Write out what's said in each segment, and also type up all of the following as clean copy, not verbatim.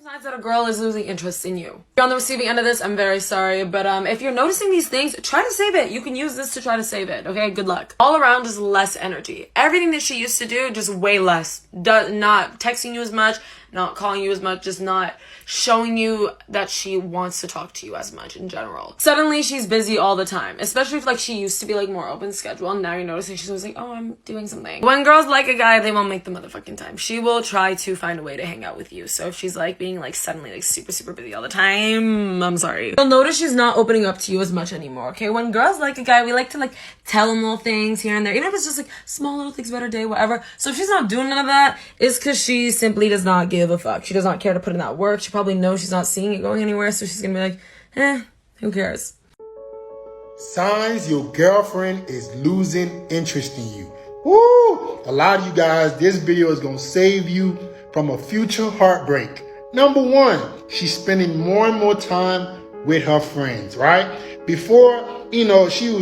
signs that a girl is losing interest in you. If you're on the receiving end of this, I'm very sorry, but if you're noticing these things, try to save it. You can use this to try to save it, okay? Good luck. All around, just less energy. Everything that she used to do, just way less. Not texting you as much, not calling you as much, just not showing you that she wants to talk to you as much in general. Suddenly, she's busy all the time, especially if like she used to be like more open schedule, and now you're noticing she's always like, oh, I'm doing something. When girls like a guy, they won't make the motherfucking time. She will try to find a way to hang out with you. So if she's like being like suddenly like super busy all the time, I'm sorry. You'll notice she's not opening up to you as much anymore, okay? When girls like a guy, we like to like tell them little things here and there, even if it's just like small little things about her day, whatever. So if she's not doing none of that, it's because she simply does not give a fuck. She does not care to put in that work. She probably knows she's not seeing it going anywhere, so she's gonna be like, who cares? Signs your girlfriend is losing interest in you. Woo! A lot of you guys, this video is gonna save you from a future heartbreak. Number one, she's spending more and more time with her friends, right? Before, you know, she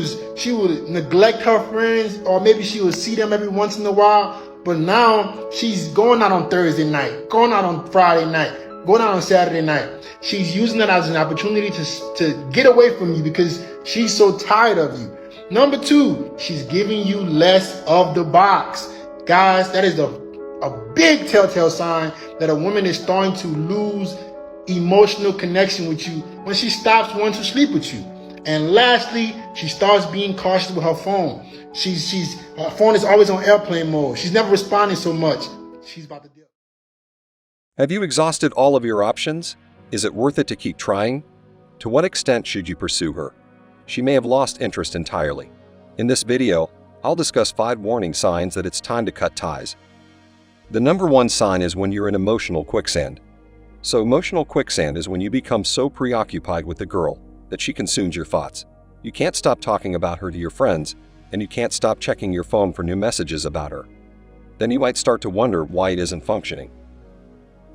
would neglect her friends, or maybe she would see them every once in a while. But now she's going out on Thursday night, going out on Friday night, going out on Saturday night. She's using it as an opportunity to get away from you because she's so tired of you. Number two, she's giving you less of the box. Guys, that is a big telltale sign that a woman is starting to lose emotional connection with you when she stops wanting to sleep with you. And lastly, she starts being cautious with her phone. Her phone is always on airplane mode. She's never responding so much. She's about to dip. Have you exhausted all of your options? Is it worth it to keep trying? To what extent should you pursue her? She may have lost interest entirely. In this video, I'll discuss 5 warning signs that it's time to cut ties. The number 1 sign is when you're in emotional quicksand. So emotional quicksand is when you become so preoccupied with the girl that she consumes your thoughts. You can't stop talking about her to your friends, and you can't stop checking your phone for new messages about her. Then you might start to wonder why it isn't functioning.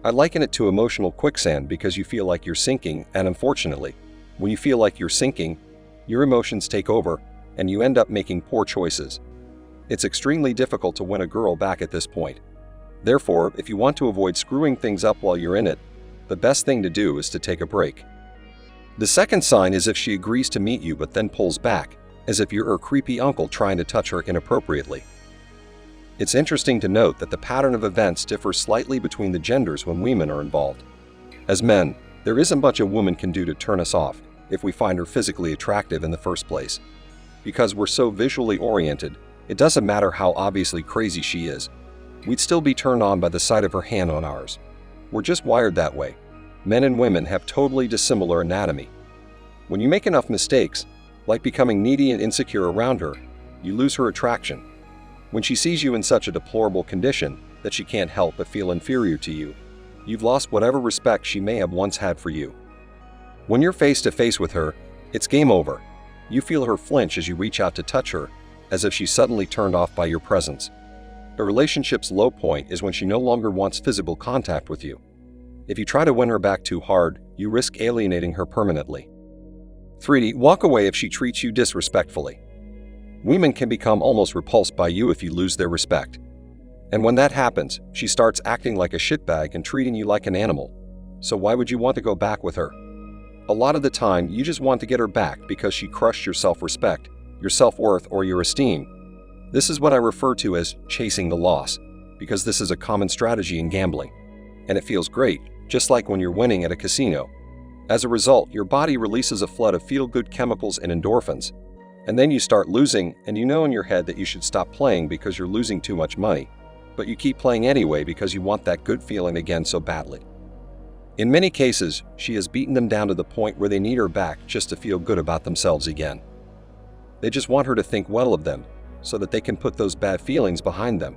I liken it to emotional quicksand because you feel like you're sinking, and unfortunately, when you feel like you're sinking, your emotions take over and you end up making poor choices. It's extremely difficult to win a girl back at this point. Therefore, if you want to avoid screwing things up while you're in it, the best thing to do is to take a break. The second sign is if she agrees to meet you but then pulls back, as if you're her creepy uncle trying to touch her inappropriately. It's interesting to note that the pattern of events differs slightly between the genders when women are involved. As men, there isn't much a woman can do to turn us off if we find her physically attractive in the first place. Because we're so visually oriented, it doesn't matter how obviously crazy she is. We'd still be turned on by the sight of her hand on ours. We're just wired that way. Men and women have totally dissimilar anatomy. When you make enough mistakes, like becoming needy and insecure around her, you lose her attraction. When she sees you in such a deplorable condition that she can't help but feel inferior to you, you've lost whatever respect she may have once had for you. When you're face to face with her, it's game over. You feel her flinch as you reach out to touch her, as if she's suddenly turned off by your presence. A relationship's low point is when she no longer wants physical contact with you. If you try to win her back too hard, you risk alienating her permanently. 3. Walk away if she treats you disrespectfully. Women can become almost repulsed by you if you lose their respect. And when that happens, she starts acting like a shitbag and treating you like an animal. So why would you want to go back with her? A lot of the time, you just want to get her back because she crushed your self-respect, your self-worth, or your esteem. This is what I refer to as chasing the loss, because this is a common strategy in gambling. And it feels great, just like when you're winning at a casino. As a result, your body releases a flood of feel-good chemicals and endorphins. And then you start losing, and you know in your head that you should stop playing because you're losing too much money. But you keep playing anyway because you want that good feeling again so badly. In many cases, she has beaten them down to the point where they need her back just to feel good about themselves again. They just want her to think well of them, so that they can put those bad feelings behind them.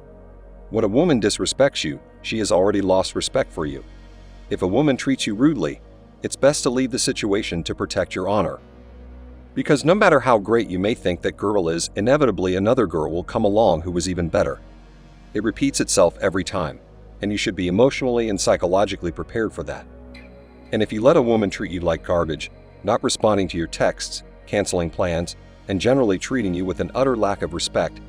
When a woman disrespects you, she has already lost respect for you. If a woman treats you rudely, it's best to leave the situation to protect your honor. Because no matter how great you may think that girl is, inevitably another girl will come along who is even better. It repeats itself every time, and you should be emotionally and psychologically prepared for that. And if you let a woman treat you like garbage, not responding to your texts, canceling plans, and generally treating you with an utter lack of respect,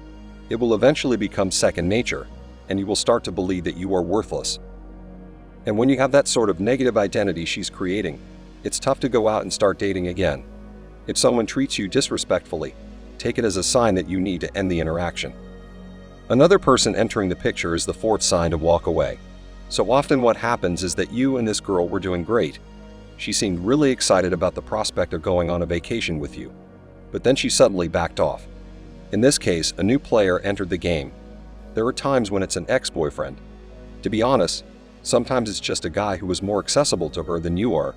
it will eventually become second nature, and you will start to believe that you are worthless. And when you have that sort of negative identity she's creating, it's tough to go out and start dating again. If someone treats you disrespectfully, take it as a sign that you need to end the interaction. Another person entering the picture is the fourth sign to walk away. So often what happens is that you and this girl were doing great. She seemed really excited about the prospect of going on a vacation with you. But then she suddenly backed off. In this case, a new player entered the game. There are times when it's an ex-boyfriend. To be honest, sometimes it's just a guy who is more accessible to her than you are,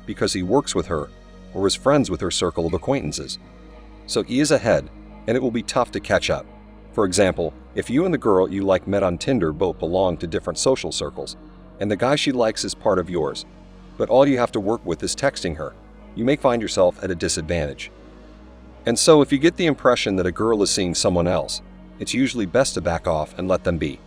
because he works with her or is friends with her circle of acquaintances. So he is ahead, and it will be tough to catch up. For example, if you and the girl you like met on Tinder both belong to different social circles, and the guy she likes is part of yours, but all you have to work with is texting her, you may find yourself at a disadvantage. And so if you get the impression that a girl is seeing someone else, it's usually best to back off and let them be.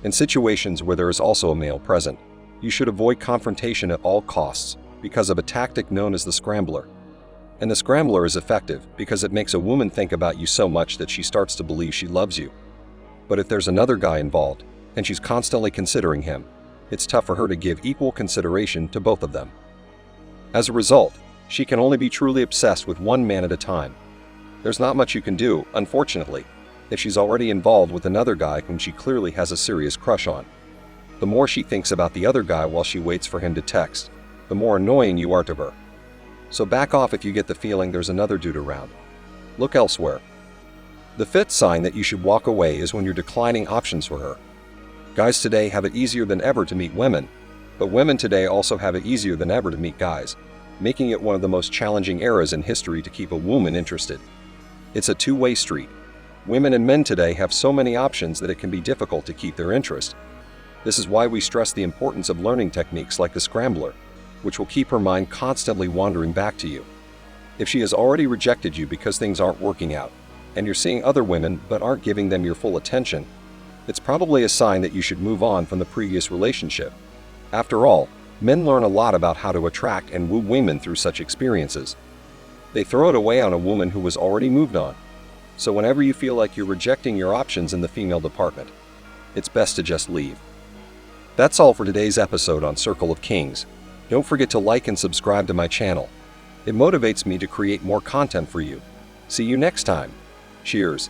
In situations where there is also a male present, you should avoid confrontation at all costs because of a tactic known as the scrambler. And the scrambler is effective because it makes a woman think about you so much that she starts to believe she loves you. But if there's another guy involved, and she's constantly considering him, it's tough for her to give equal consideration to both of them. As a result, she can only be truly obsessed with one man at a time. There's not much you can do, unfortunately, if she's already involved with another guy whom she clearly has a serious crush on. The more she thinks about the other guy while she waits for him to text, the more annoying you are to her. So back off if you get the feeling there's another dude around. Look elsewhere. The fifth sign that you should walk away is when you're declining options for her. Guys today have it easier than ever to meet women, but women today also have it easier than ever to meet guys, making it one of the most challenging eras in history to keep a woman interested. It's a two-way street. Women and men today have so many options that it can be difficult to keep their interest. This is why we stress the importance of learning techniques like the scrambler, which will keep her mind constantly wandering back to you. If she has already rejected you because things aren't working out, and you're seeing other women but aren't giving them your full attention, it's probably a sign that you should move on from the previous relationship. After all, men learn a lot about how to attract and woo women through such experiences. They throw it away on a woman who was already moved on. So whenever you feel like you're rejecting your options in the female department, it's best to just leave. That's all for today's episode on Circle of Kings. Don't forget to like and subscribe to my channel. It motivates me to create more content for you. See you next time. Cheers.